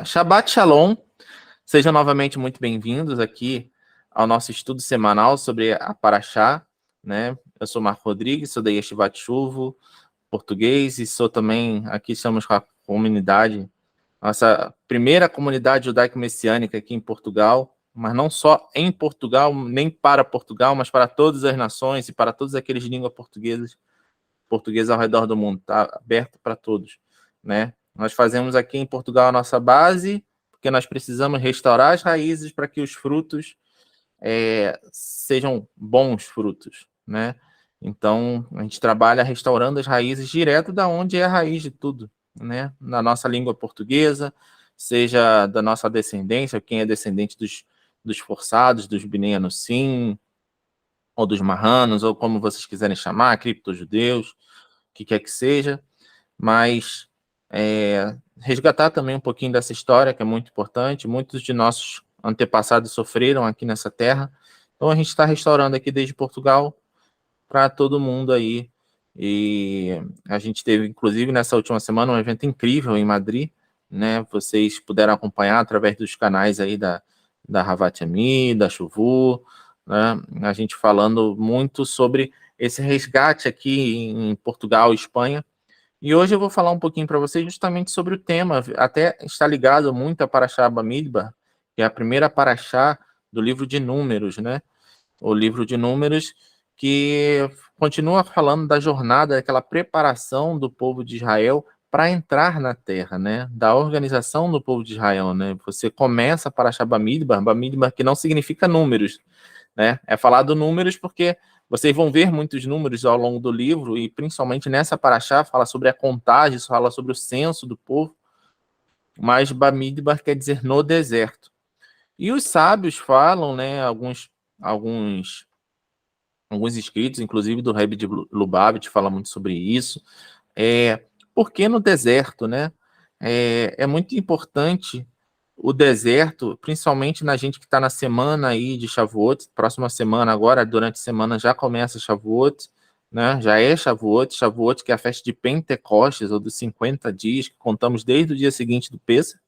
Shabbat Shalom, sejam novamente muito bem-vindos aqui ao nosso estudo semanal sobre a Parashá, né? Eu sou Marco Rodrigues, sou da Yeshivat Shuvo, português, e sou também, aqui estamos com a comunidade, nossa primeira comunidade judaico-messiânica aqui em Portugal, mas não só em Portugal, nem para Portugal, mas para todas as nações e para todos aqueles de língua portuguesa ao redor do mundo, está aberto para todos, né? Nós fazemos aqui em Portugal a nossa base, porque nós precisamos restaurar as raízes para que os frutos sejam bons frutos, né? Então, a gente trabalha restaurando as raízes direto da onde é a raiz de tudo, né? Na nossa língua portuguesa, seja da nossa descendência, quem é descendente dos forçados, dos Bnei Anusim, ou dos marranos, ou como vocês quiserem chamar, criptojudeus, o que quer que seja, mas resgatar também um pouquinho dessa história, que é muito importante. Muitos de nossos antepassados sofreram aqui nessa terra, então a gente está restaurando aqui desde Portugal para todo mundo aí, e a gente teve, inclusive, nessa última semana, um evento incrível em Madrid, né? Vocês puderam acompanhar através dos canais aí da Havat Ami, da Chuvu, né? A gente falando muito sobre esse resgate aqui em Portugal e Espanha. E hoje eu vou falar um pouquinho para vocês justamente sobre o tema, até está ligado muito a Parashá Bamidbar, que é a primeira Parashá do livro de Números, né? O livro de Números que continua falando da jornada, daquela preparação do povo de Israel para entrar na terra, né? Da organização do povo de Israel, né? Você começa a Parashá Bamidbar, Bamidbar que não significa números, né? É falado números porque vocês vão ver muitos números ao longo do livro, e principalmente nessa paraxá fala sobre a contagem, fala sobre o censo do povo, mas Bamidbar quer dizer no deserto. E os sábios falam, né, alguns escritos, inclusive do Rebbe de Lubavitch, fala muito sobre isso. Por que no deserto, né? É muito importante o deserto, principalmente na gente que está na semana aí de Shavuot, próxima semana agora, durante a semana já começa Shavuot, né? Já é Shavuot, que é a festa de Pentecostes, ou dos 50 dias, que contamos desde o dia seguinte do Pêssego.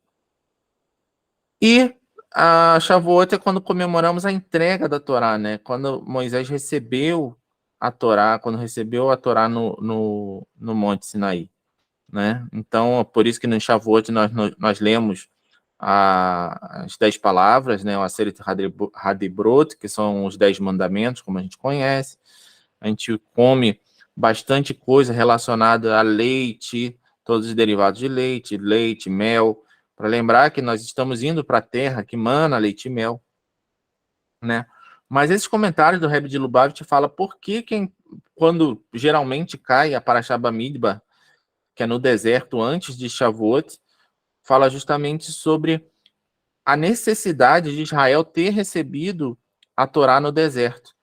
E a Shavuot é quando comemoramos a entrega da Torá, né? Quando Moisés recebeu a Torá, no Monte Sinaí, né? Então, por isso que no Shavuot nós lemos as 10 palavras, né? O Aseret Hadibrot, que são os 10 mandamentos, como a gente conhece. A gente come bastante coisa relacionada a leite, todos os derivados de leite, mel, para lembrar que nós estamos indo para a terra que mana leite e mel, né? Mas esses comentários do Rebbe de Lubavitch fala por que quando geralmente cai a Parashá Bamidbar, que é no deserto antes de Shavuot, fala justamente sobre a necessidade de Israel ter recebido a Torá no deserto,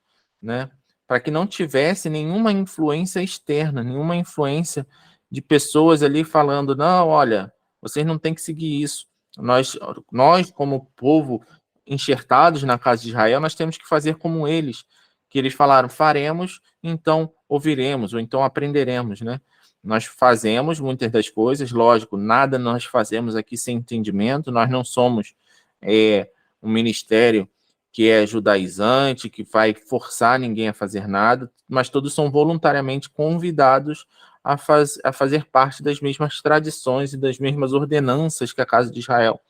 né? Para que não tivesse nenhuma influência externa, nenhuma influência de pessoas ali falando, não, olha, vocês não têm que seguir isso. Nós como povo enxertados na casa de Israel, nós temos que fazer como eles, que eles falaram, faremos, então ouviremos, ou então aprenderemos, né? Nós fazemos muitas das coisas, lógico, nada nós fazemos aqui sem entendimento, nós não somos um ministério que é judaizante, que vai forçar ninguém a fazer nada, mas todos são voluntariamente convidados a fazer parte das mesmas tradições e das mesmas ordenanças que a casa de Israel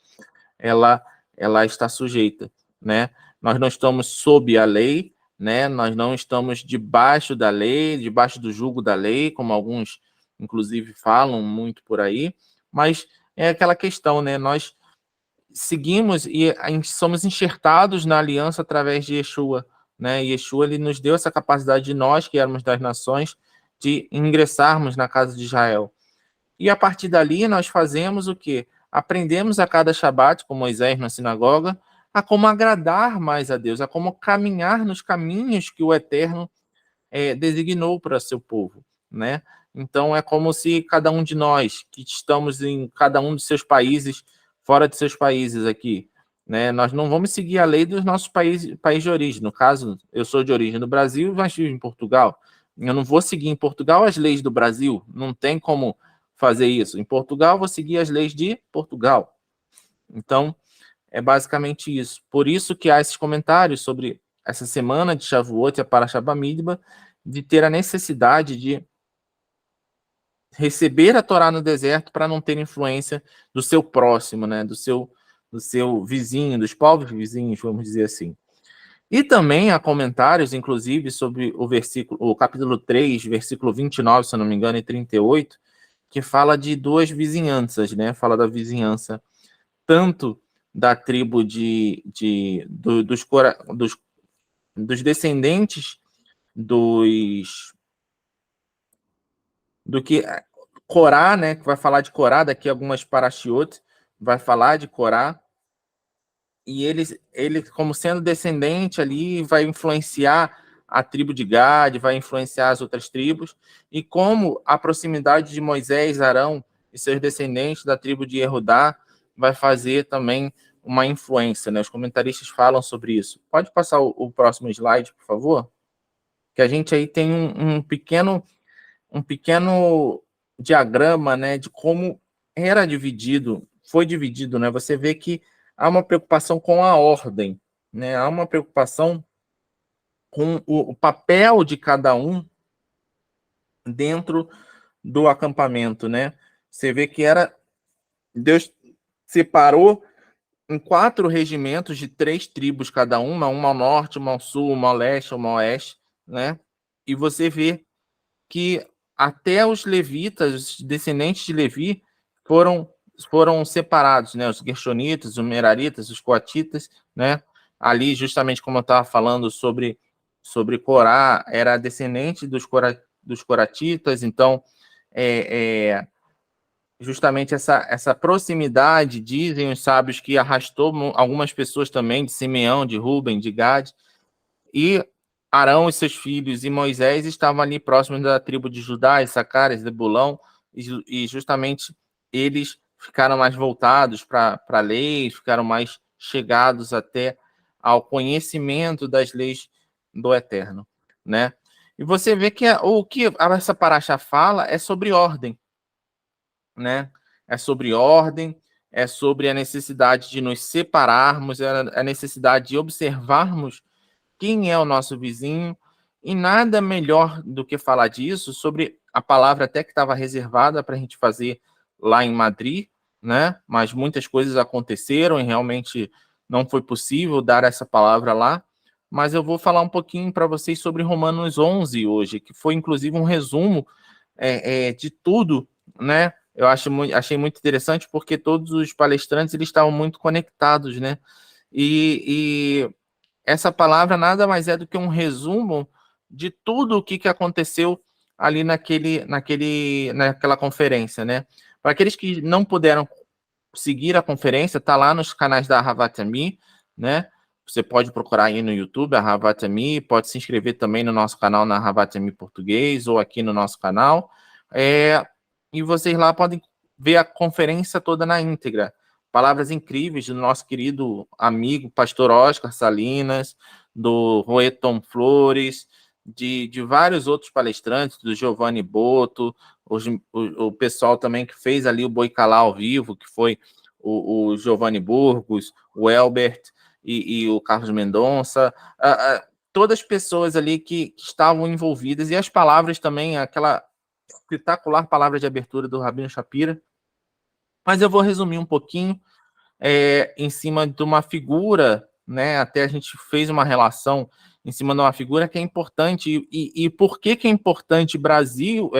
ela está sujeita, né? Nós não estamos sob a lei, né? Nós não estamos debaixo da lei, debaixo do jugo da lei, como alguns, inclusive, falam muito por aí, mas é aquela questão, né? Nós seguimos e somos enxertados na aliança através de Yeshua, né? Yeshua, ele nos deu essa capacidade de nós, que éramos das nações, de ingressarmos na casa de Israel. E a partir dali nós fazemos o quê? Aprendemos a cada Shabat, com Moisés na sinagoga, a como agradar mais a Deus, a como caminhar nos caminhos que o Eterno designou para seu povo, né? Então é como se cada um de nós, que estamos em cada um dos seus países, fora de seus países aqui, né? Nós não vamos seguir a lei dos nossos país de origem. No caso, eu sou de origem do Brasil, mas vivo em Portugal. Eu não vou seguir em Portugal as leis do Brasil, não tem como fazer isso. Em Portugal, eu vou seguir as leis de Portugal, Então, é basicamente isso. Por isso que há esses comentários sobre essa semana de Shavuot e a Parashat Bamidbar, de ter a necessidade de receber a Torá no deserto para não ter influência do seu próximo, né? Do seu vizinho, dos povos vizinhos, vamos dizer assim. E também há comentários, inclusive, sobre o capítulo 3, versículo 29, se eu não me engano, e 38, que fala de duas vizinhanças, né? Fala da vizinhança tanto da tribo dos descendentes do que Corá, né? Que vai falar de Corá, daqui a algumas parashiot, vai falar de Corá, e ele, como sendo descendente ali, vai influenciar a tribo de Gad, vai influenciar as outras tribos, e como a proximidade de Moisés, Arão e seus descendentes da tribo de Yehudá vai fazer também uma influência, né? Os comentaristas falam sobre isso. Pode passar o próximo slide, por favor? Que a gente aí tem um pequeno diagrama, né, de como foi dividido, né? Você vê que há uma preocupação com a ordem, né? Há uma preocupação com o papel de cada um dentro do acampamento, né? Você vê que Deus separou em 4 regimentos de 3 tribos cada uma ao norte, uma ao sul, uma ao leste, uma ao oeste, né? E você vê que até os levitas, os descendentes de Levi, foram separados, né? Os gershonitas, os meraritas, os coatitas, né? Ali, justamente como eu estava falando sobre Corá, era descendente dos coratitas, então, justamente essa proximidade, dizem os sábios, que arrastou algumas pessoas também, de Simeão, de Ruben, de Gad, e Arão e seus filhos e Moisés estavam ali próximos da tribo de Judá, Issacar, Zebulão, e justamente eles ficaram mais voltados para a lei, ficaram mais chegados até ao conhecimento das leis do Eterno, né? E você vê que o que essa paraxá fala é sobre ordem, né? É sobre ordem, é sobre a necessidade de nos separarmos, é a necessidade de observarmos quem é o nosso vizinho, e nada melhor do que falar disso sobre a palavra até que estava reservada para a gente fazer lá em Madrid, né? Mas muitas coisas aconteceram e realmente não foi possível dar essa palavra lá. Mas eu vou falar um pouquinho para vocês sobre Romanos 11 hoje, que foi inclusive um resumo de tudo, né? Eu achei muito interessante porque todos os palestrantes eles estavam muito conectados, né? E essa palavra nada mais é do que um resumo de tudo o que aconteceu ali naquela conferência, né? Para aqueles que não puderam seguir a conferência, tá lá nos canais da Havatami, né? Você pode procurar aí no YouTube a Havatami, pode se inscrever também no nosso canal na Havatami Português ou aqui no nosso canal. E vocês lá podem ver a conferência toda na íntegra. Palavras incríveis do nosso querido amigo pastor Oscar Salinas, do Roeton Flores, de vários outros palestrantes, do Giovanni Boto, o pessoal também que fez ali o Boicalá ao vivo, que foi o Giovanni Burgos, o Elbert e o Carlos Mendonça, todas as pessoas ali que estavam envolvidas, e as palavras também, aquela espetacular palavra de abertura do Rabino Shapira. Mas eu vou resumir um pouquinho em cima de uma figura, né? Até a gente fez uma relação em cima de uma figura que é importante. E por que é importante Brasil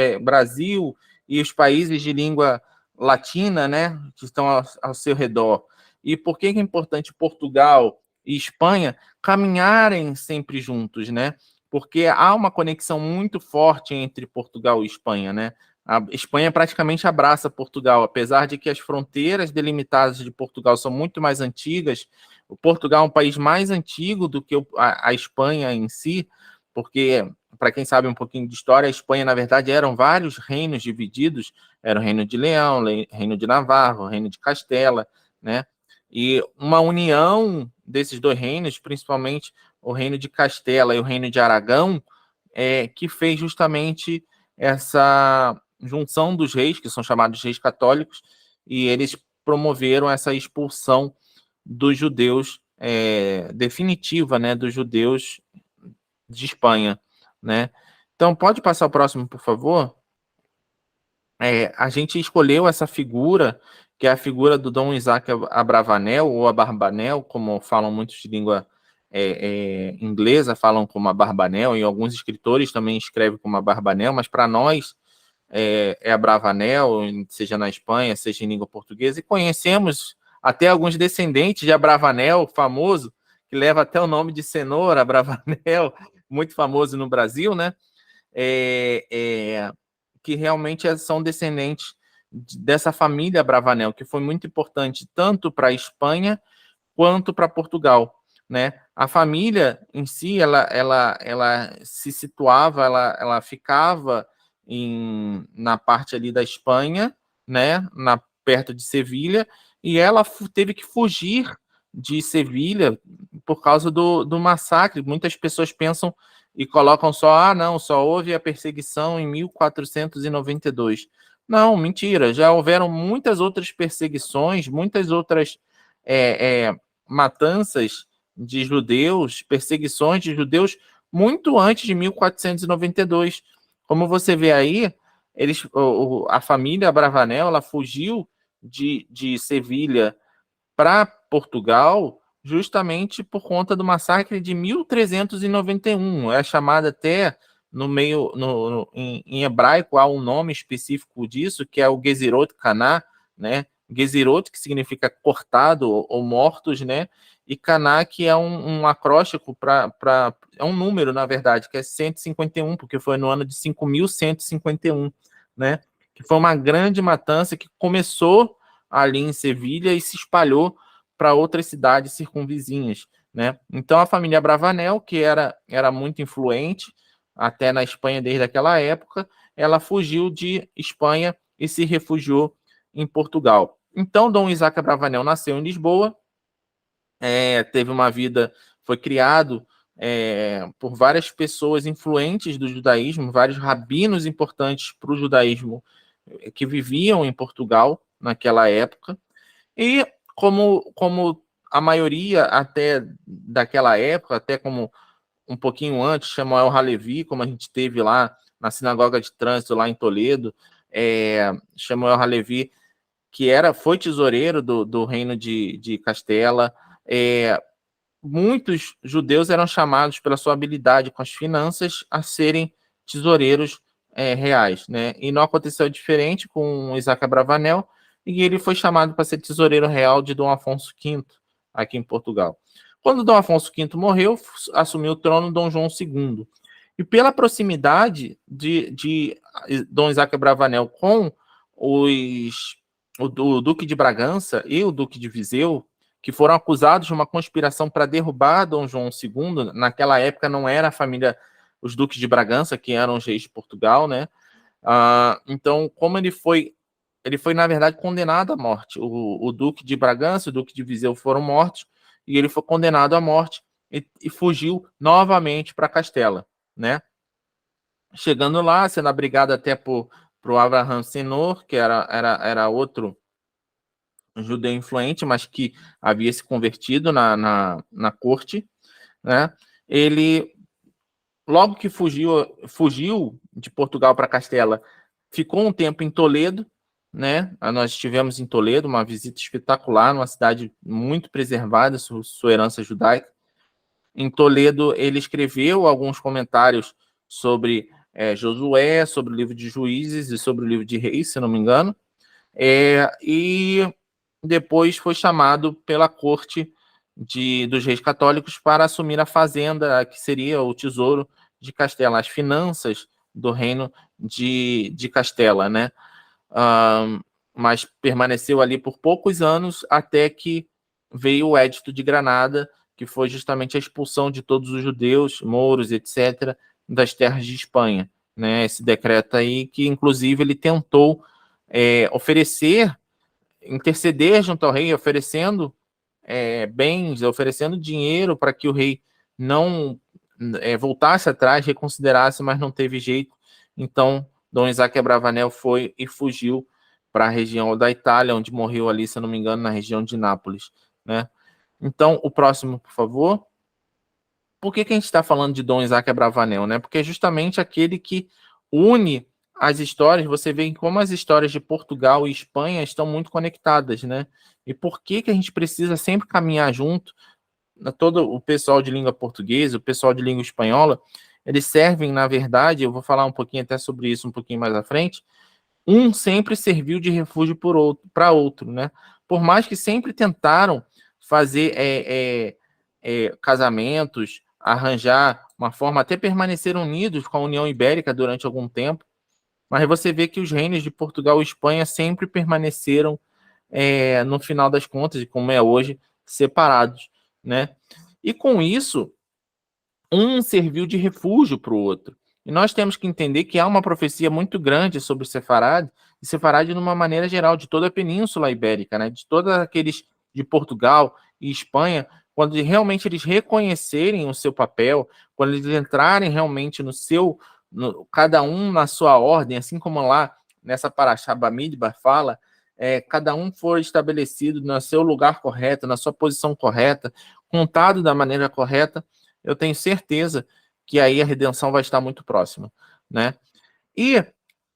e os países de língua latina, né? Que estão ao seu redor? E por que é importante Portugal e Espanha caminharem sempre juntos, né? Porque há uma conexão muito forte entre Portugal e Espanha, né? A Espanha praticamente abraça Portugal, apesar de que as fronteiras delimitadas de Portugal são muito mais antigas. O Portugal é um país mais antigo do que a Espanha em si, porque, para quem sabe um pouquinho de história, a Espanha, na verdade, eram vários reinos divididos. Era o Reino de Leão, Reino de Navarra, o Reino de Castela, né? E uma união desses dois reinos, principalmente o Reino de Castela e o Reino de Aragão, que fez justamente essa junção dos reis, que são chamados reis católicos, e eles promoveram essa expulsão dos judeus definitiva, né, dos judeus de Espanha, né? Então, pode passar o próximo, por favor? A gente escolheu essa figura, que é a figura do Dom Isaac Abravanel, ou Abarbanel, como falam muitos de língua inglesa, falam como Abarbanel, e alguns escritores também escrevem como Abarbanel, mas para nós é Abravanel, seja na Espanha, seja em língua portuguesa, e conhecemos até alguns descendentes de Abravanel, famoso, que leva até o nome de cenoura, Abravanel, muito famoso no Brasil, né? Que realmente são descendentes dessa família Abravanel, que foi muito importante tanto para a Espanha quanto para Portugal, né? A família em si, ela se situava, ela ficava na parte ali da Espanha, né? Perto de Sevilha, e ela teve que fugir de Sevilha por causa do massacre. Muitas pessoas pensam e colocam só houve a perseguição em 1492. Não, mentira, já houveram muitas outras perseguições, muitas outras matanças de judeus, perseguições de judeus muito antes de 1492. Como você vê aí, a família Abravanel, ela fugiu de Sevilha para Portugal justamente por conta do massacre de 1391. É chamada até no meio, em hebraico, há um nome específico disso, que é o Gezirot Caná, né? Gezirot, que significa cortado ou mortos, né? E Caná, que é um acróstico é um número, na verdade, que é 151, porque foi no ano de 5151, né? Que foi uma grande matança que começou ali em Sevilha e se espalhou para outras cidades circunvizinhas, né? Então a família Abravanel, que era muito influente até na Espanha desde aquela época, ela fugiu de Espanha e se refugiou em Portugal. Então Dom Isaac Abravanel nasceu em Lisboa, teve uma vida, foi criado por várias pessoas influentes do judaísmo, vários rabinos importantes para o judaísmo que viviam em Portugal naquela época, e como a maioria até daquela época, até como um pouquinho antes, Samuel Halevi, como a gente teve lá na sinagoga de trânsito lá em Toledo, Samuel Halevi, que foi tesoureiro do reino de Castela. Muitos judeus eram chamados pela sua habilidade com as finanças a serem tesoureiros reais, né? E não aconteceu diferente com Isaac Abravanel, e ele foi chamado para ser tesoureiro real de Dom Afonso V, aqui em Portugal. Quando Dom Afonso V morreu, assumiu o trono Dom João II. E pela proximidade de Dom Isaac Abravanel com o Duque de Bragança e o Duque de Viseu, que foram acusados de uma conspiração para derrubar Dom João II. Naquela época não era a família, os duques de Bragança, que eram os reis de Portugal, né? Então, como ele foi, na verdade, condenado à morte. O Duque de Bragança e o Duque de Viseu foram mortos, e ele foi condenado à morte e fugiu novamente para Castela, né? Chegando lá, sendo abrigado até por Abraham Senor, que era outro judeu influente, mas que havia se convertido na corte, né? Ele, logo que fugiu de Portugal para Castela, ficou um tempo em Toledo, né? Nós estivemos em Toledo, uma visita espetacular, numa cidade muito preservada, sua herança judaica. Em Toledo, ele escreveu alguns comentários sobre Josué, sobre o livro de Juízes e sobre o livro de Reis, se não me engano. E depois foi chamado pela corte dos reis católicos para assumir a fazenda, que seria o tesouro de Castela, as finanças do reino de Castela, né? Mas permaneceu ali por poucos anos até que veio o Edito de Granada, que foi justamente a expulsão de todos os judeus, mouros, etc., das terras de Espanha, né? Esse decreto aí, que inclusive ele tentou interceder junto ao rei, oferecendo bens, oferecendo dinheiro para que o rei não voltasse atrás, reconsiderasse, mas não teve jeito. Então, Dom Isaac Abravanel foi e fugiu para a região da Itália, onde morreu ali, se eu não me engano, na região de Nápoles, né? Então, o próximo, por favor. Por que a gente está falando de Dom Isaac Abravanel, né? Porque é justamente aquele que une as histórias. Você vê como as histórias de Portugal e Espanha estão muito conectadas, né? E por que a gente precisa sempre caminhar junto? Todo o pessoal de língua portuguesa, o pessoal de língua espanhola, eles servem, na verdade, eu vou falar um pouquinho até sobre isso um pouquinho mais à frente, um sempre serviu de refúgio para outro, né? Por mais que sempre tentaram fazer casamentos, arranjar uma forma, até permanecer unidos com a União Ibérica durante algum tempo, mas você vê que os reinos de Portugal e Espanha sempre permaneceram, no final das contas, e como é hoje, separados, né? E com isso, um serviu de refúgio para o outro. E nós temos que entender que há uma profecia muito grande sobre Sefarad, e Sefarad de uma maneira geral, de toda a Península Ibérica, né? De todos aqueles de Portugal e Espanha, quando realmente eles reconhecerem o seu papel, quando eles entrarem realmente cada um na sua ordem, assim como lá nessa Parashá Bamidbar fala, cada um for estabelecido no seu lugar correto, na sua posição correta, contado da maneira correta, eu tenho certeza que aí a redenção vai estar muito próxima, né? E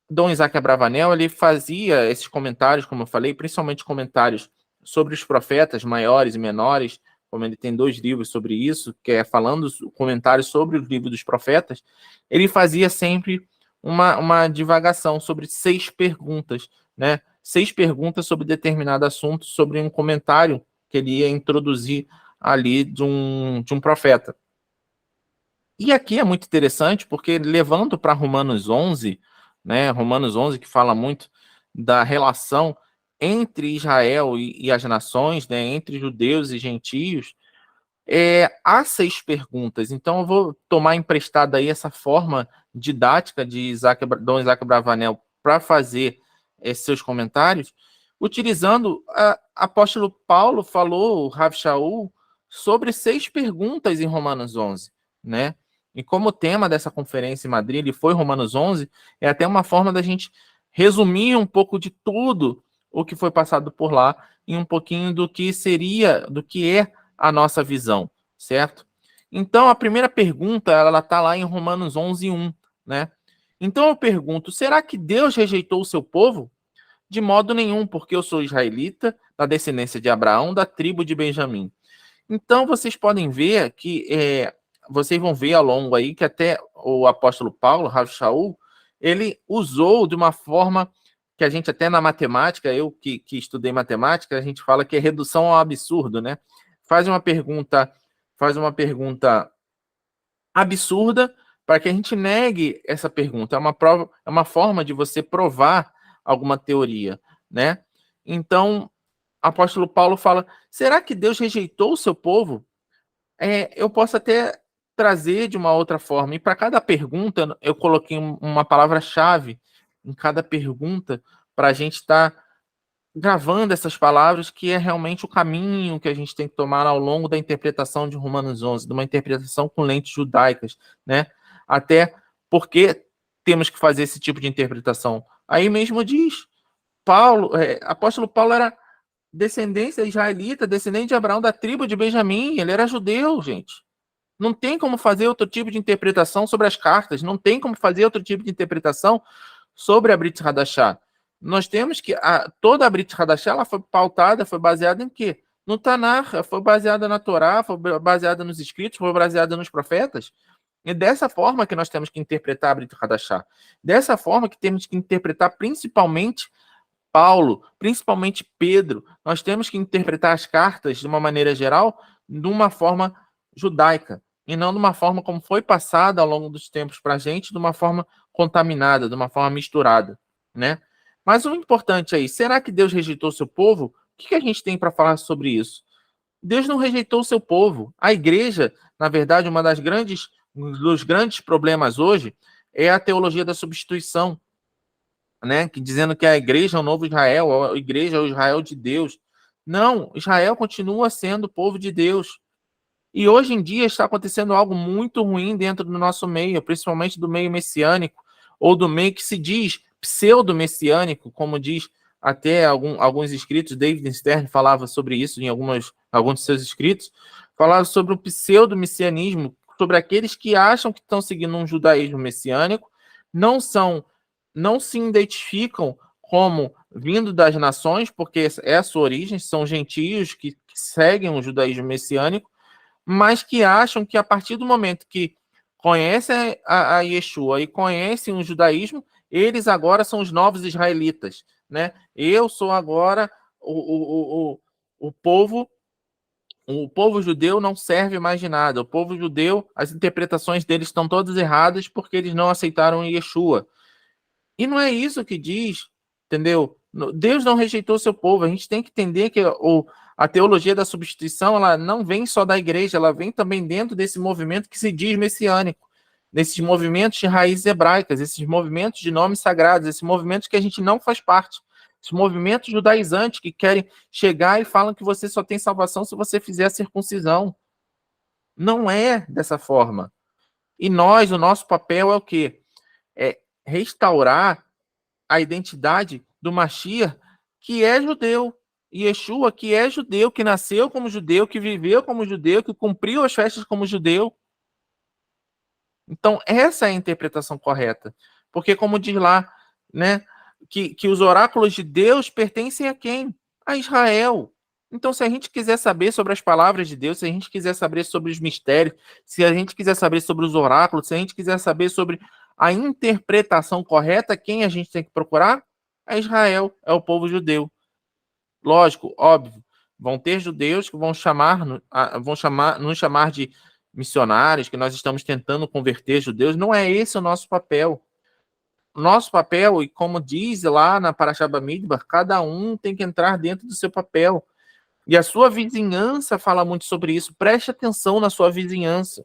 Dom Isaac Abravanel, ele fazia esses comentários, como eu falei, principalmente comentários sobre os profetas maiores e menores, como ele tem 2 livros sobre isso, que é falando comentários sobre os livros dos profetas, ele fazia sempre uma divagação sobre 6 perguntas, né? 6 perguntas sobre determinado assunto, sobre um comentário que ele ia introduzir ali de um profeta. E aqui é muito interessante, porque levando para Romanos 11, né, Romanos 11, que fala muito da relação entre Israel e as nações, né, entre judeus e gentios, há 6 perguntas. Então, eu vou tomar emprestada aí essa forma didática de Dom Isaac Abravanel para fazer seus comentários, utilizando apóstolo Paulo falou, o Rav Shaul, sobre 6 perguntas em Romanos 11, né? E como o tema dessa conferência em Madrid ele foi Romanos 11, é até uma forma da gente resumir um pouco de tudo o que foi passado por lá e um pouquinho do que é a nossa visão, certo? Então, a primeira pergunta, ela está lá em Romanos 11:1, né? Então, eu pergunto, será que Deus rejeitou o seu povo? De modo nenhum, porque eu sou israelita, da descendência de Abraão, da tribo de Benjamim. Então, vocês podem ver que, vocês vão ver ao longo aí, que até o apóstolo Paulo, Rav Shaul, ele usou de uma forma que a gente até na matemática, eu que estudei matemática, a gente fala que é redução ao absurdo, né? Faz uma pergunta absurda para que a gente negue essa pergunta. É uma forma de você provar alguma teoria, né? Então, o apóstolo Paulo fala: será que Deus rejeitou o seu povo? Eu posso até trazer de uma outra forma. E para cada pergunta, eu coloquei uma palavra-chave em cada pergunta para a gente estar gravando essas palavras, que é realmente o caminho que a gente tem que tomar ao longo da interpretação de Romanos 11, de uma interpretação com lentes judaicas, né? Até porque temos que fazer esse tipo de interpretação. Aí mesmo diz, apóstolo Paulo era descendência israelita, descendente de Abraão, da tribo de Benjamim, ele era judeu, gente. Não tem como fazer outro tipo de interpretação sobre as cartas, não tem como fazer outro tipo de interpretação sobre a Brit Hadashah. Nós temos que toda a Brit Hadashah ela foi pautada, foi baseada em quê? No Tanakh, foi baseada na Torá, foi baseada nos escritos, foi baseada nos profetas. E dessa forma que nós temos que interpretar a Brit Hadashah. Dessa forma que temos que interpretar principalmente Paulo, principalmente Pedro. Nós temos que interpretar as cartas de uma maneira geral, de uma forma judaica, e não de uma forma como foi passada ao longo dos tempos para a gente, de uma forma contaminada, de uma forma misturada, né? Mas o importante aí, será que Deus rejeitou o seu povo? O que a gente tem para falar sobre isso? Deus não rejeitou o seu povo. A igreja, na verdade, um dos grandes problemas hoje é a teologia da substituição, né? Dizendo que a igreja é o novo Israel, a igreja é o Israel de Deus. Não, Israel continua sendo o povo de Deus. E hoje em dia está acontecendo algo muito ruim dentro do nosso meio, principalmente do meio messiânico, ou do meio que se diz pseudo-messiânico, como diz até alguns escritos, David Stern falava sobre isso em alguns de seus escritos, falava sobre o pseudo-messianismo, sobre aqueles que acham que estão seguindo um judaísmo messiânico, não se identificam como vindo das nações, porque é a sua origem, são gentios que seguem o judaísmo messiânico, mas que acham que a partir do momento que conhecem a Yeshua e conhecem o judaísmo, eles agora são os novos israelitas, né? Eu sou agora o povo judeu não serve mais de nada. O povo judeu, as interpretações deles estão todas erradas porque eles não aceitaram Yeshua. E não é isso que diz, entendeu? Deus não rejeitou seu povo. A gente tem que entender que a teologia da substituição, ela não vem só da igreja, ela vem também dentro desse movimento que se diz messiânico, desses movimentos de raízes hebraicas, esses movimentos de nomes sagrados, esses movimentos que a gente não faz parte, esses movimentos judaizantes que querem chegar e falam que você só tem salvação se você fizer a circuncisão. Não é dessa forma. E o nosso papel é o quê? É restaurar a identidade do Mashiach, que é judeu, e Yeshua, que é judeu, que nasceu como judeu, que viveu como judeu, que cumpriu as festas como judeu. Então, essa é a interpretação correta. Porque, como diz lá, né, que os oráculos de Deus pertencem a quem? A Israel. Então, se a gente quiser saber sobre as palavras de Deus, se a gente quiser saber sobre os mistérios, se a gente quiser saber sobre os oráculos, se a gente quiser saber sobre a interpretação correta, quem a gente tem que procurar? É Israel, é o povo judeu. Lógico, óbvio, vão ter judeus que vão nos chamar de missionários, que nós estamos tentando converter judeus. Não é esse o nosso papel. Nosso papel, e como diz lá na Parashá Bamidbar, cada um tem que entrar dentro do seu papel. E a sua vizinhança fala muito sobre isso. Preste atenção na sua vizinhança.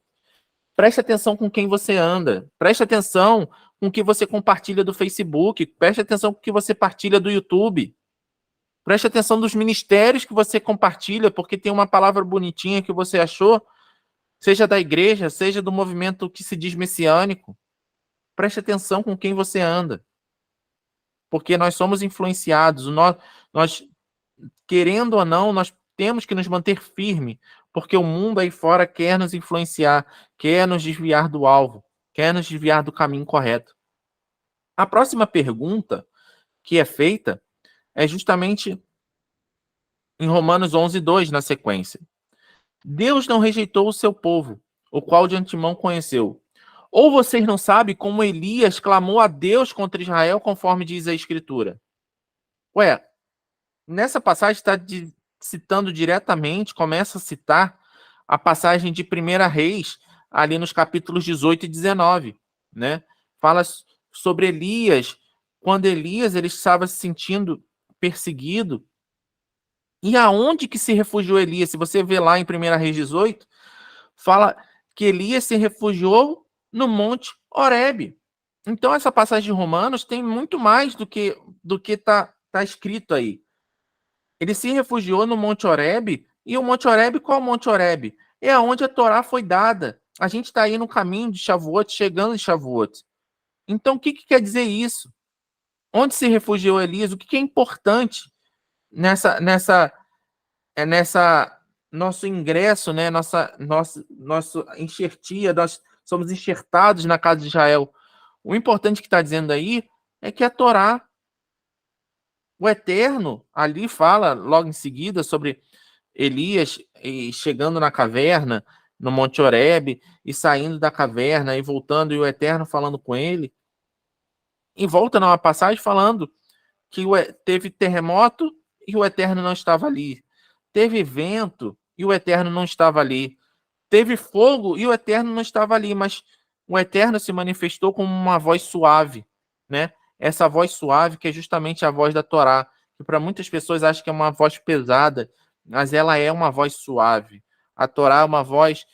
Preste atenção com quem você anda. Preste atenção com o que você compartilha do Facebook. Preste atenção com o que você partilha do YouTube. Preste atenção dos ministérios que você compartilha, porque tem uma palavra bonitinha que você achou, seja da igreja, seja do movimento que se diz messiânico. Preste atenção com quem você anda. Porque nós somos influenciados. Nós, querendo ou não, nós temos que nos manter firme, porque o mundo aí fora quer nos influenciar, quer nos desviar do alvo, quer nos desviar do caminho correto. A próxima pergunta que é feita é justamente em Romanos 11:2, na sequência. Deus não rejeitou o seu povo, o qual de antemão conheceu. Ou vocês não sabem como Elias clamou a Deus contra Israel, conforme diz a Escritura? Ué, nessa passagem está citando diretamente, começa a citar a passagem de 1 Reis, ali nos capítulos 18 e 19, né? Fala sobre Elias, quando Elias ele estava se sentindo perseguido. E aonde que se refugiou Elias? Se você vê lá em 1 Reis 18, fala que Elias se refugiou no Monte Horebe. Então, essa passagem de Romanos tem muito mais do que tá escrito aí. Ele se refugiou no Monte Horebe, e o Monte Horebe, qual é o Monte Horebe? É onde a Torá foi dada. A gente está aí no caminho de Shavuot, chegando em Shavuot. Então, o que quer dizer isso? Onde se refugiou Elias? O que é importante nessa nosso ingresso, né? Nosso enxertia, nós somos enxertados na casa de Israel. O importante que está dizendo aí é que a Torá, o Eterno, ali fala logo em seguida sobre Elias chegando na caverna, no Monte Horebe, e saindo da caverna e voltando, e o Eterno falando com ele. E volta numa passagem falando que teve terremoto e o Eterno não estava ali. Teve vento e o Eterno não estava ali. Teve fogo e o Eterno não estava ali, mas o Eterno se manifestou como uma voz suave, né? Essa voz suave que é justamente a voz da Torá, que para muitas pessoas acham que é uma voz pesada, mas ela é uma voz suave. A Torá é uma voz,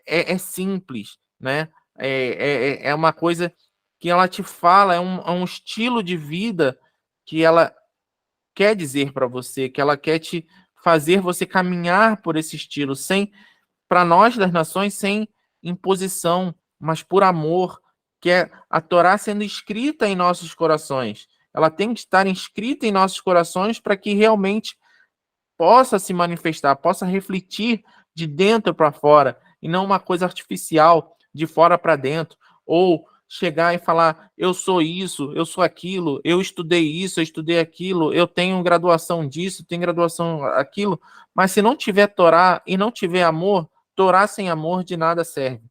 é simples, né? É uma coisa que ela te fala, é um estilo de vida que ela quer dizer para você, que ela quer te fazer você caminhar por esse estilo, para nós das nações, sem imposição, mas por amor, que é a Torá sendo escrita em nossos corações. ela tem que estar inscrita em nossos corações para que realmente possa se manifestar, possa refletir de dentro para fora, e não uma coisa artificial, de fora para dentro, ou chegar e falar, eu sou isso, eu sou aquilo, eu estudei isso, eu estudei aquilo, eu tenho graduação disso, tenho graduação aquilo, mas se não tiver Torá e não tiver amor, Torá sem amor de nada serve.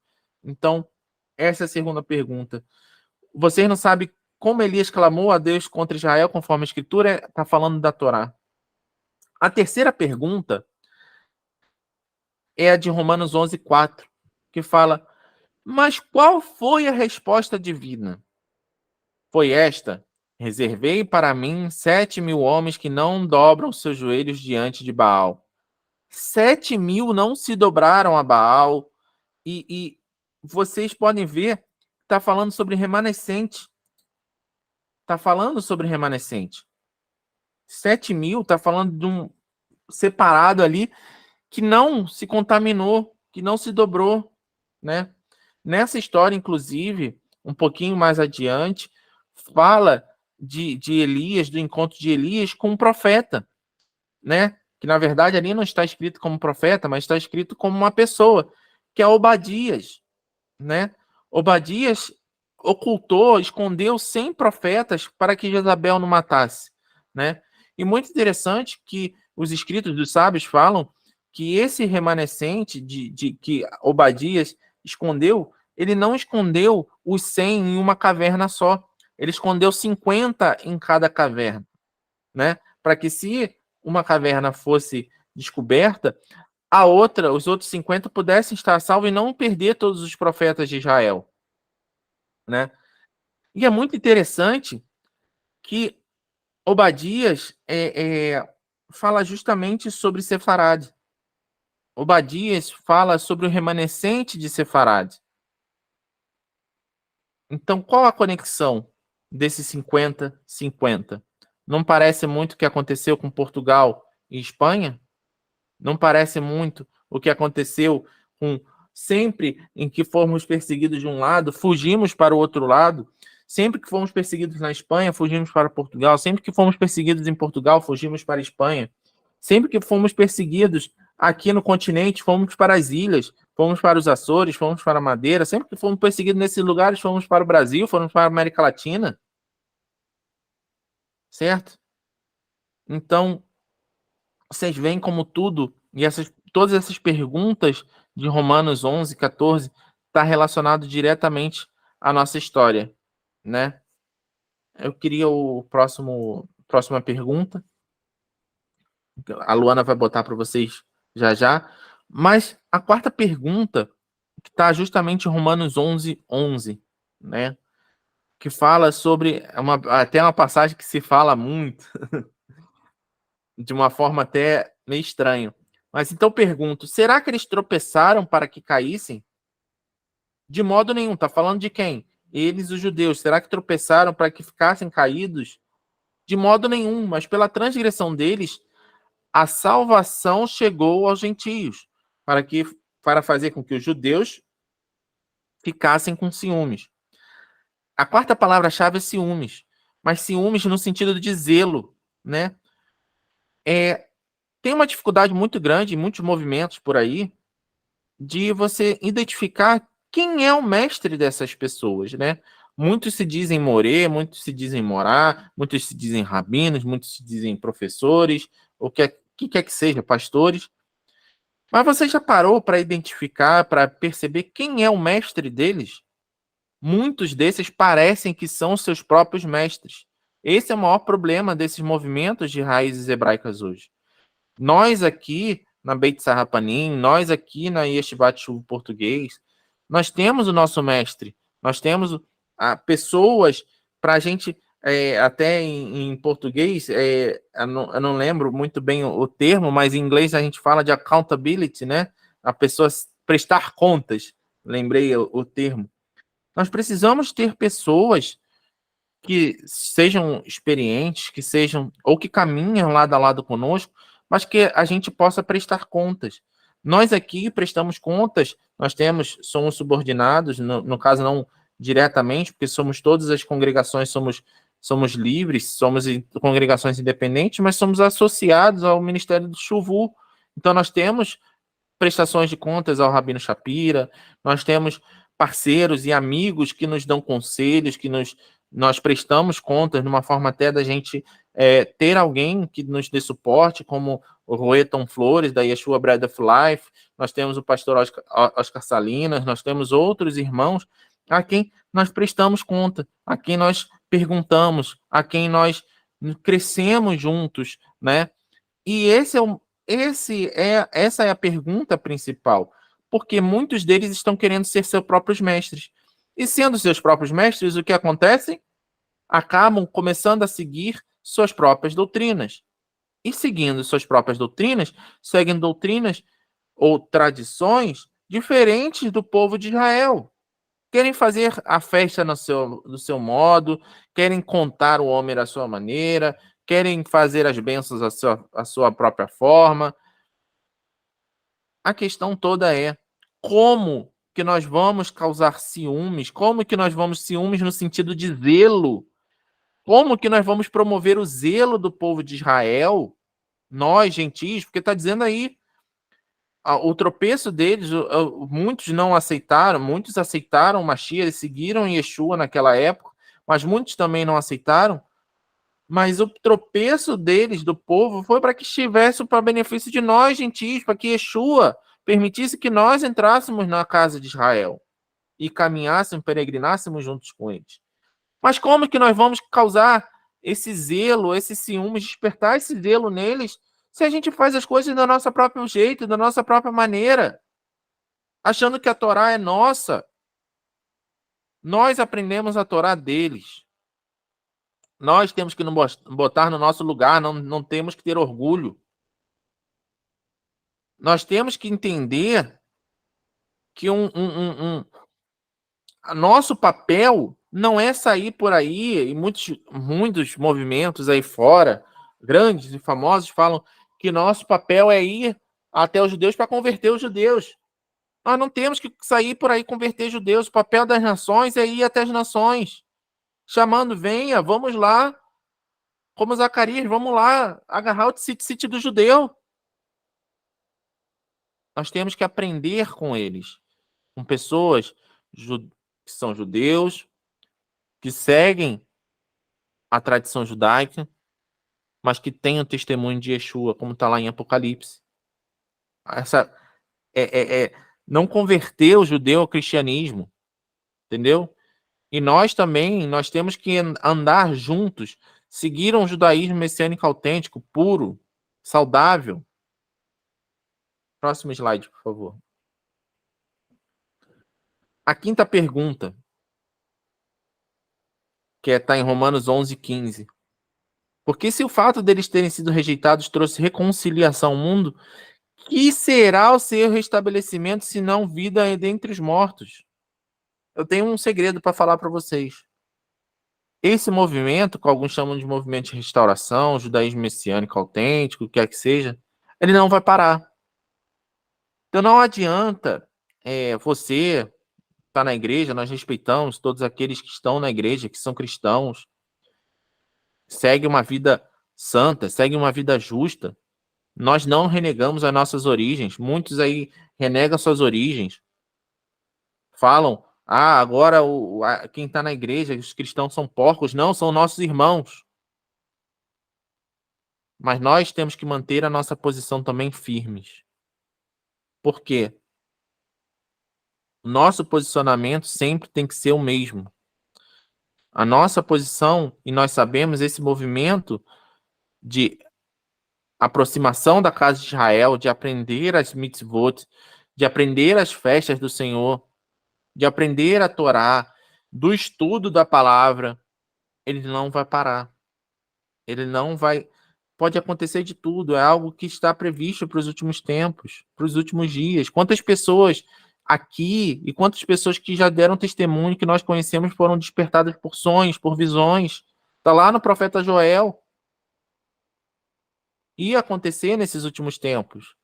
Então, essa é a segunda pergunta. Vocês não sabem como Elias clamou a Deus contra Israel, conforme a Escritura está falando da Torá. A terceira pergunta é a de Romanos 11:4, que fala, mas qual foi a resposta divina? Foi esta, reservei para mim 7.000 homens que não dobram seus joelhos diante de Baal. 7.000 não se dobraram a Baal, e vocês podem ver, está falando sobre remanescente. Está falando sobre remanescente. 7.000 está falando de um separado ali que não se contaminou, que não se dobrou, né? Nessa história, inclusive, um pouquinho mais adiante, fala de Elias, do encontro de Elias com um profeta, né? Que na verdade ali não está escrito como profeta, mas está escrito como uma pessoa, que é Obadias, né? Obadias ocultou, escondeu 100 profetas para que Jezabel não matasse, né? E muito interessante que os escritos dos sábios falam que esse remanescente de que Obadias escondeu, ele não escondeu os 100 em uma caverna só, ele escondeu 50 em cada caverna, né? Para que se uma caverna fosse descoberta, a outra, os outros 50 pudessem estar salvos e não perder todos os profetas de Israel, né? E é muito interessante que Obadias fala justamente sobre Sefarad. Obadias fala sobre o remanescente de Sefarad. Então, qual a conexão desses 50-50? Não parece muito o que aconteceu com Portugal e Espanha? Não parece muito o que aconteceu com sempre em que fomos perseguidos de um lado, fugimos para o outro lado. Sempre que fomos perseguidos na Espanha, fugimos para Portugal. Sempre que fomos perseguidos em Portugal, fugimos para a Espanha. Sempre que fomos perseguidos aqui no continente, fomos para as ilhas, fomos para os Açores, fomos para a Madeira. Sempre que fomos perseguidos nesses lugares, fomos para o Brasil, fomos para a América Latina. Certo? Então, vocês veem como tudo, e todas essas perguntas de Romanos 11, 14, está relacionado diretamente à nossa história, né? Eu queria próxima pergunta. A Luana vai botar para vocês já já. Mas a quarta pergunta, que está justamente em Romanos 11, 11, né? Que fala sobre, até uma passagem que se fala muito, de uma forma até meio estranha. Mas então pergunto, será que eles tropeçaram para que caíssem? De modo nenhum. Está falando de quem? Eles, os judeus. Será que tropeçaram para que ficassem caídos? De modo nenhum, mas pela transgressão deles, a salvação chegou aos gentios, para fazer com que os judeus ficassem com ciúmes. A quarta palavra-chave é ciúmes, mas ciúmes no sentido de zelo, né? Tem uma dificuldade muito grande em muitos movimentos por aí de você identificar quem é o mestre dessas pessoas, né? Muitos se dizem morê, muitos se dizem morá, muitos se dizem rabinos, muitos se dizem professores, ou que quer que seja, pastores. Mas você já parou para identificar, para perceber quem é o mestre deles? Muitos desses parecem que são seus próprios mestres. Esse é o maior problema desses movimentos de raízes hebraicas hoje. Nós aqui na Beit Sarrapanim, nós aqui na Yeshivat Shuv Português, nós temos o nosso mestre, nós temos pessoas para a gente, até em português, eu não lembro muito bem o termo, mas em inglês a gente fala de accountability, né? A pessoa prestar contas, lembrei o termo. Nós precisamos ter pessoas que sejam experientes, que sejam, ou que caminham lado a lado conosco, mas que a gente possa prestar contas. Nós aqui prestamos contas, somos subordinados, no caso não diretamente, porque somos todas as congregações, somos somos livres, somos congregações independentes, mas somos associados ao Ministério do Chuvu. Então, nós temos prestações de contas ao Rabino Shapira, nós temos parceiros e amigos que nos dão conselhos, que nós prestamos contas, numa forma até da gente ter alguém que nos dê suporte, como o Roeton Flores, da Yeshua Bread of Life, nós temos o pastor Oscar Salinas, nós temos outros irmãos a quem nós prestamos conta, a quem nós perguntamos, a quem nós crescemos juntos, né? E essa é a pergunta principal, porque muitos deles estão querendo ser seus próprios mestres. E sendo seus próprios mestres, o que acontece? Acabam começando a seguir suas próprias doutrinas. E seguindo suas próprias doutrinas, seguem doutrinas ou tradições diferentes do povo de Israel. Querem fazer a festa do seu modo, querem contar o homem da sua maneira, querem fazer as bênçãos à sua própria forma. A questão toda é como que nós vamos causar ciúmes, como que nós vamos ciúmes no sentido de zelo, como que nós vamos promover o zelo do povo de Israel, nós, gentios, porque está dizendo aí, o tropeço deles, muitos não aceitaram, muitos aceitaram o Mashiach, eles seguiram Yeshua naquela época, mas muitos também não aceitaram. Mas o tropeço deles, do povo, foi para que estivesse para benefício de nós, gentios, para que Yeshua permitisse que nós entrássemos na casa de Israel e caminhássemos, peregrinássemos juntos com eles. Mas como que nós vamos causar esse zelo, esse ciúme, despertar esse zelo neles, se a gente faz as coisas do nosso próprio jeito, da nossa própria maneira, achando que a Torá é nossa? Nós aprendemos a Torá deles. Nós temos que nos botar no nosso lugar, não temos que ter orgulho. Nós temos que entender que nosso papel não é sair por aí, e muitos movimentos aí fora, grandes e famosos, falam que nosso papel é ir até os judeus para converter os judeus. Nós não temos que sair por aí converter judeus. O papel das nações é ir até as nações, chamando, venha, vamos lá, como Zacarias, vamos lá, agarrar o tzit do judeu. Nós temos que aprender com eles, com pessoas que são judeus, que seguem a tradição judaica, mas que têm o testemunho de Yeshua, como está lá em Apocalipse. Essa não converter o judeu ao cristianismo, entendeu? E nós também, nós temos que andar juntos, seguir um judaísmo messiânico autêntico, puro, saudável. Próximo slide, por favor. A quinta pergunta, que está em Romanos 11:15. Porque se o fato deles terem sido rejeitados trouxe reconciliação ao mundo, que será o seu restabelecimento se não vida dentre os mortos? Eu tenho um segredo para falar para vocês. Esse movimento, que alguns chamam de movimento de restauração, judaísmo messiânico autêntico, o que quer que seja, ele não vai parar. Então não adianta você estar na igreja, nós respeitamos todos aqueles que estão na igreja, que são cristãos, seguem uma vida santa, seguem uma vida justa. Nós não renegamos as nossas origens. Muitos aí renegam suas origens. Falam, agora quem está na igreja, os cristãos são porcos. Não, são nossos irmãos. Mas nós temos que manter a nossa posição também firmes. Por quê? O nosso posicionamento sempre tem que ser o mesmo. A nossa posição, e nós sabemos, esse movimento de aproximação da casa de Israel, de aprender as mitzvot, de aprender as festas do Senhor, de aprender a Torá, do estudo da palavra, ele não vai parar. Ele não vai... Pode acontecer de tudo, é algo que está previsto para os últimos tempos, para os últimos dias. Quantas pessoas aqui e quantas pessoas que já deram testemunho, que nós conhecemos, foram despertadas por sonhos, por visões. Está lá no profeta Joel. Ia acontecer nesses últimos tempos.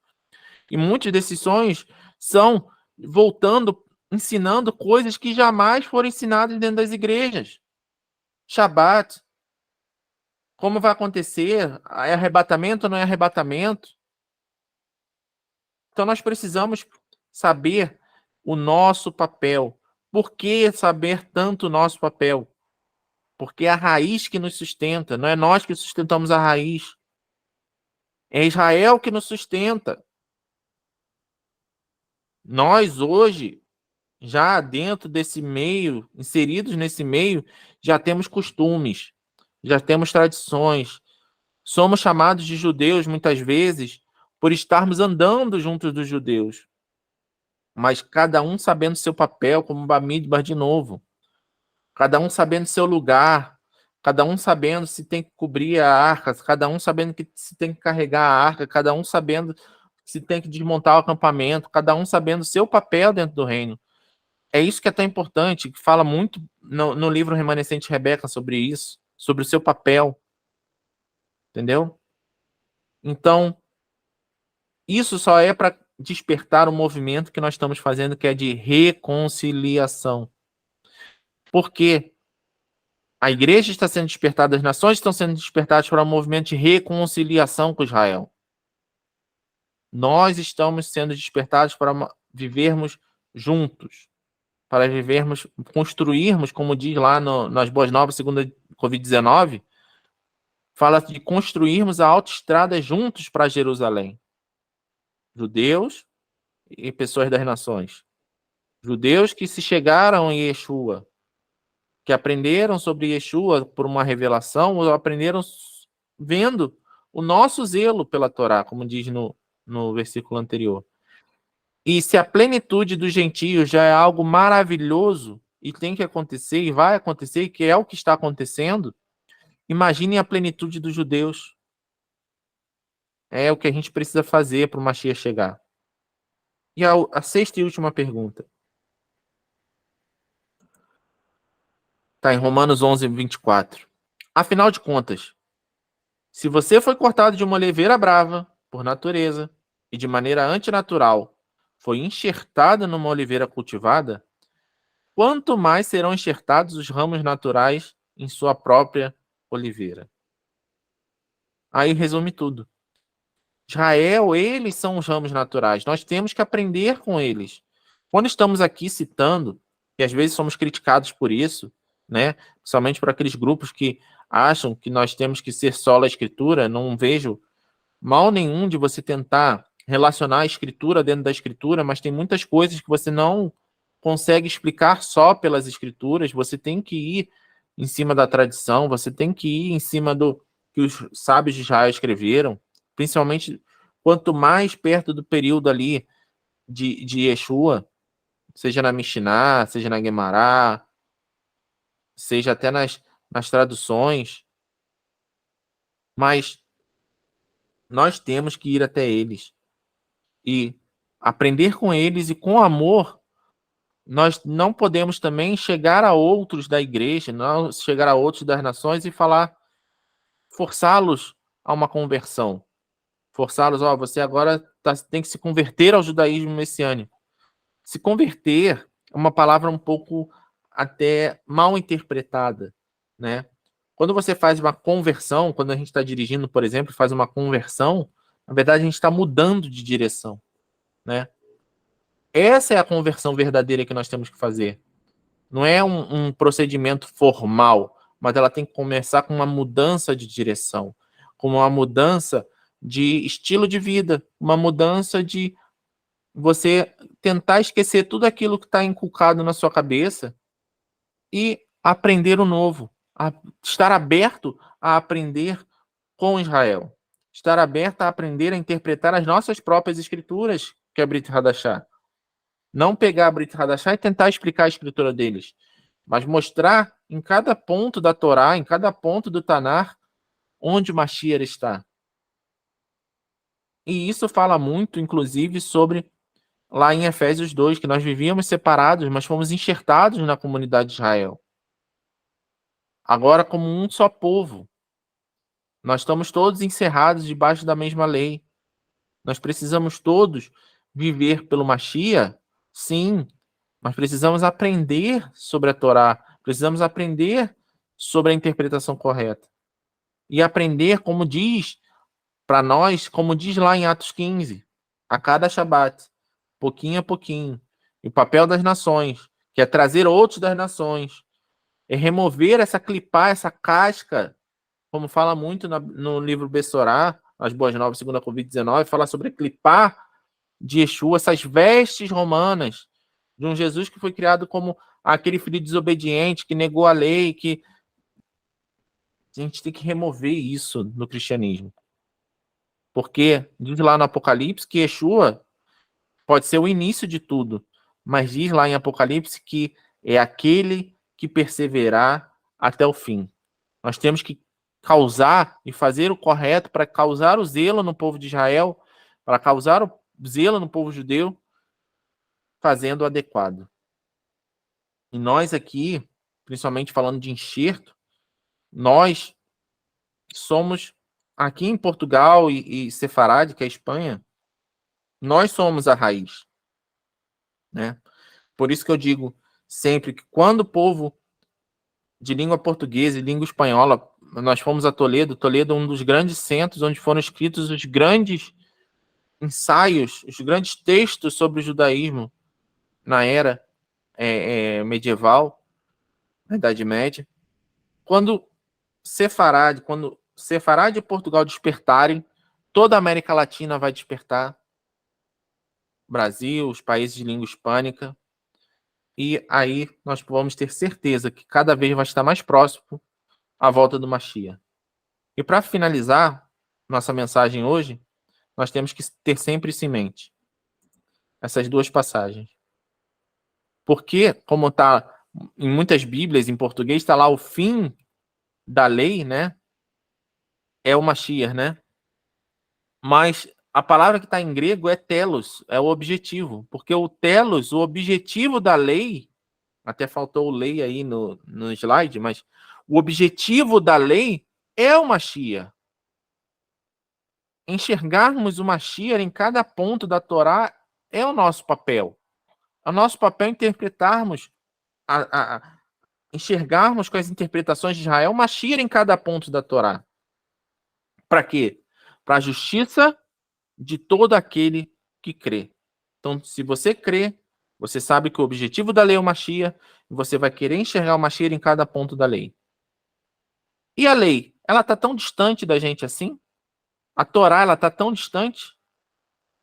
E muitos desses sonhos são voltando, ensinando coisas que jamais foram ensinadas dentro das igrejas. Shabat, Como vai acontecer? É arrebatamento ou não é arrebatamento? Então, nós precisamos saber o nosso papel. Por que saber tanto o nosso papel? Porque é a raiz que nos sustenta, não é nós que sustentamos a raiz. É Israel que nos sustenta. Nós, hoje, já dentro desse meio, inseridos nesse meio, já temos costumes, já temos tradições. Somos chamados de judeus, muitas vezes, por estarmos andando juntos dos judeus. Mas cada um sabendo seu papel, como Bamidbar de novo. Cada um sabendo seu lugar. Cada um sabendo se tem que cobrir a arca. Cada um sabendo que se tem que carregar a arca. Cada um sabendo se tem que desmontar o acampamento. Cada um sabendo seu papel dentro do reino. É isso que é tão importante, que fala muito no livro Remanescente de Rebeca sobre isso. Sobre o seu papel. Entendeu? Então, isso só é para despertar o movimento que nós estamos fazendo, que é de reconciliação. Porque a igreja está sendo despertada, as nações estão sendo despertadas para um movimento de reconciliação com Israel. Nós estamos sendo despertados para vivermos juntos, para vivermos, construirmos, como diz lá nas Boas Novas, segundo a Covid-19, fala de construirmos a autoestrada juntos para Jerusalém. Judeus e pessoas das nações. Judeus que se chegaram em Yeshua, que aprenderam sobre Yeshua por uma revelação, ou aprenderam vendo o nosso zelo pela Torá, como diz no versículo anterior. E se a plenitude dos gentios já é algo maravilhoso, e tem que acontecer, e vai acontecer, e que é o que está acontecendo, imaginem a plenitude dos judeus. É o que a gente precisa fazer para o Mashiach chegar. E a sexta e última pergunta. Está em Romanos 11, 24. Afinal de contas, se você foi cortado de uma oliveira brava, por natureza, e de maneira antinatural, foi enxertado numa oliveira cultivada, quanto mais serão enxertados os ramos naturais em sua própria oliveira. Aí resume tudo. Israel, eles são os ramos naturais. Nós temos que aprender com eles. Quando estamos aqui citando, e às vezes somos criticados por isso, né? Somente por aqueles grupos que acham que nós temos que ser só a escritura, não vejo mal nenhum de você tentar relacionar a escritura dentro da escritura, mas tem muitas coisas que você não consegue explicar só pelas escrituras, você tem que ir em cima da tradição, você tem que ir em cima do que os sábios de Israel escreveram, principalmente quanto mais perto do período ali de Yeshua, seja na Mishnah, seja na Guemará, seja até nas traduções, mas nós temos que ir até eles e aprender com eles, e com amor nós não podemos também chegar a outros da igreja, não chegar a outros das nações e falar, forçá-los a uma conversão, forçá-los, você agora tem que se converter ao judaísmo messiânico. Se converter é uma palavra um pouco até mal interpretada, né? Quando você faz uma conversão, quando a gente está dirigindo, por exemplo, faz uma conversão, na verdade a gente está mudando de direção, né? Essa é a conversão verdadeira que nós temos que fazer. Não é um procedimento formal, mas ela tem que começar com uma mudança de direção, com uma mudança de estilo de vida, uma mudança de você tentar esquecer tudo aquilo que está inculcado na sua cabeça e aprender o novo, estar aberto a aprender com Israel, estar aberto a aprender a interpretar as nossas próprias escrituras, que é a Brit Hadashah. Não pegar a Brit Hadashah e tentar explicar a escritura deles, mas mostrar em cada ponto da Torá, em cada ponto do Tanar, onde o Mashiach está. E isso fala muito, inclusive, sobre lá em Efésios 2, que nós vivíamos separados, mas fomos enxertados na comunidade de Israel. Agora como um só povo. Nós estamos todos encerrados debaixo da mesma lei. Nós precisamos todos viver pelo Mashiach, sim, mas precisamos aprender sobre a Torá, precisamos aprender sobre a interpretação correta. e aprender, como diz para nós, como diz lá em Atos 15, a cada Shabat, pouquinho a pouquinho. E o papel das nações, que é trazer outros das nações, é remover clipar essa casca, como fala muito no livro Bessorá, As Boas Novas, segundo a Covid-19, fala sobre clipar de Yeshua, essas vestes romanas, de um Jesus que foi criado como aquele filho desobediente, que negou a lei, que a gente tem que remover isso no cristianismo. Porque diz lá no Apocalipse que Yeshua pode ser o início de tudo, mas diz lá em Apocalipse que é aquele que perseverar até o fim. Nós temos que causar e fazer o correto para causar o zelo no povo de Israel, para causar o zelo no povo judeu, fazendo o adequado. E nós aqui, principalmente falando de enxerto, nós somos, aqui em Portugal e Sefarade, que é a Espanha, nós somos a raiz, né? Por isso que eu digo sempre que quando o povo de língua portuguesa e língua espanhola, nós fomos a Toledo, Toledo é um dos grandes centros onde foram escritos os grandes ensaios, os grandes textos sobre o judaísmo na era medieval, na Idade Média. Quando Sefarade e Portugal despertarem, toda a América Latina vai despertar, Brasil, os países de língua hispânica, e aí nós vamos ter certeza que cada vez vai estar mais próximo a volta do Mashiach. E para finalizar nossa mensagem hoje, nós temos que ter sempre isso em mente. Essas duas passagens. Porque, como está em muitas Bíblias, em português, está lá o fim da lei, né? É o Mashiach, né? Mas a palavra que está em grego é telos, é o objetivo. Porque o telos, o objetivo da lei, até faltou o lei aí no slide, mas o objetivo da lei é o Mashiach. Enxergarmos o Mashiach em cada ponto da Torá é o nosso papel. O nosso papel é interpretarmos, enxergarmos com as interpretações de Israel o Mashiach em cada ponto da Torá. Para quê? Para a justiça de todo aquele que crê. Então, se você crê, você sabe que o objetivo da lei é o Mashiach, e você vai querer enxergar o Mashiach em cada ponto da lei. E a lei? Ela está tão distante da gente assim? A Torá, ela está tão distante?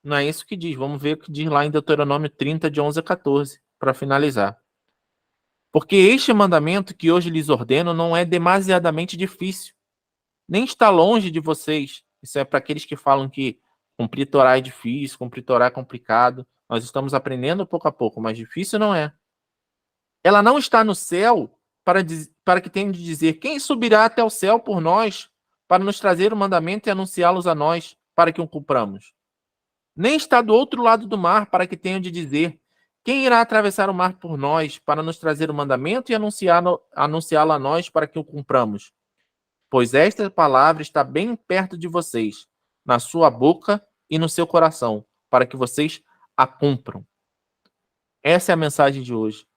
Não é isso que diz. Vamos ver o que diz lá em Deuteronômio 30, de 11 a 14, para finalizar. Porque este mandamento que hoje lhes ordeno não é demasiadamente difícil, nem está longe de vocês. Isso é para aqueles que falam que cumprir Torá é difícil, cumprir Torá é complicado. Nós estamos aprendendo pouco a pouco, mas difícil não é. Ela não está no céu para que tenham de dizer quem subirá até o céu por nós, para nos trazer o mandamento e anunciá-los a nós, para que o cumpramos. Nem está do outro lado do mar, para que tenham de dizer quem irá atravessar o mar por nós, para nos trazer o mandamento e anunciá-lo a nós, para que o cumpramos. Pois esta palavra está bem perto de vocês, na sua boca e no seu coração, para que vocês a cumpram. Essa é a mensagem de hoje.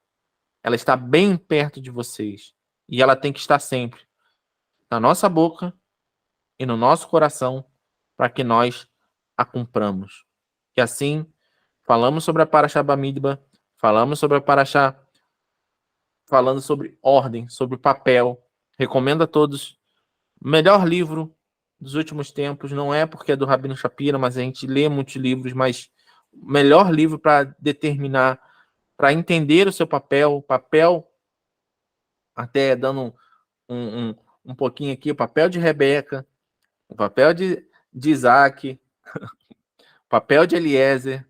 Ela está bem perto de vocês. E ela tem que estar sempre na nossa boca e no nosso coração, para que nós a cumpramos. E assim, falamos sobre a Parashá Bamidbar, falamos sobre a Parashá, falando sobre ordem, sobre papel. Recomendo a todos. O melhor livro dos últimos tempos, não é porque é do Rabino Shapira, mas a gente lê muitos livros, mas o melhor livro para determinar, para entender o seu papel, até dando um pouquinho aqui, o papel de Rebeca, o papel de Isaac, o papel de Eliezer,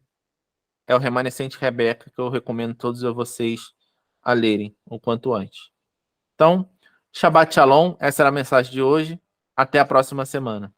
é o Remanescente Rebeca, que eu recomendo todos vocês a lerem o quanto antes. Então, Shabbat Shalom, essa era a mensagem de hoje. Até a próxima semana.